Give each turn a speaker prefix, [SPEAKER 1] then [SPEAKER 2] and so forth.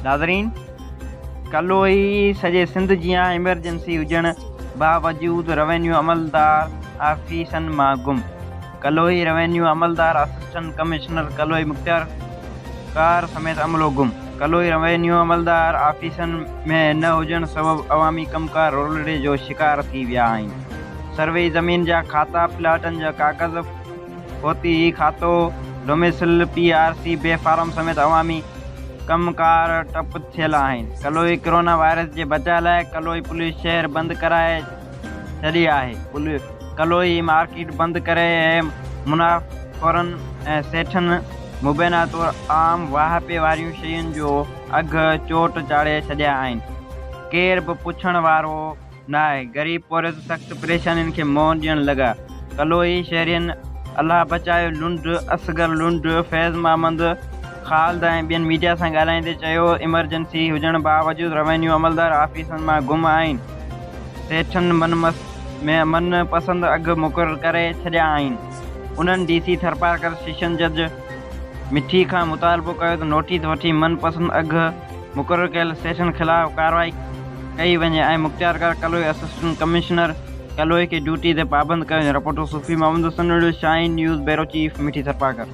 [SPEAKER 1] नाज़रीन, कलोई सॼे सिंध जियां इमरजेंसी हुजण बावजूद रेवेन्यू अमलदार आफिसनि मां गुम। कलोई revenue अमलदार assistant commissioner कलोई Mukhtar car समेत अमलो गुम। कलोई रेवेन्यू अमलदार आफिसनि में न हुजण सबबि अवामी कमकार रोलड़े जो शिकार थी विया आहिनि। सर्वे ज़मीन जा खाता, प्लाटनि जा कागज़, पोती खातो, डोमिसिल, PRC बेफारम समेत अवामी कमकार ठप थियल आहिनि। कलोई कोरोना वायरस जे बचाव लाइ कलोई पुलिस शहर बंदि कराए छॾी आहे। कलोई मार्केट बंदि करे ऐं मुनाफ़रनि ऐं सेठनि मुबैना तौरु आम वाहिपे वारियूं शयुनि जो अघु चोट चाढ़े छॾिया आहिनि। केर बि पुछण वारो न आहे। ग़रीब पौरत सख़्तु परेशानियुनि खे मुंहुं ॾियण लॻा। कलोई शहरियुनि अलाह बचायो लुंड, असगर लुंड, फैज़ महमद ख़ालिद ऐं ॿियनि मीडिया सां ॻाल्हाईंदे चयो, इमरजेंसी हुजण बावजूद रेवेन्यू अमलदार आफिसनि मां गुम आहिनि। सेठनि मनपसंद अघु मुक़ररु करे छॾिया आहिनि। उन्हनि DC थरपारकर सेशन जज मिठी खां मुतालबो कयो त नोटिस वठी मनपसंद अघु मुक़ररु कयल सेशन ख़िलाफ़ कार्रवाई कई वञे ऐं मुख्तियारकार कलोई असिस्टेंट कमिश्नर कलोई खे ड्यूटी ते पाबंद कयो। रिपोर्टर सूफ़ी मोहम्मद सनोड़, शाहीन न्यूज़, ब्यूरो चीफ, मिठी थरपारकर।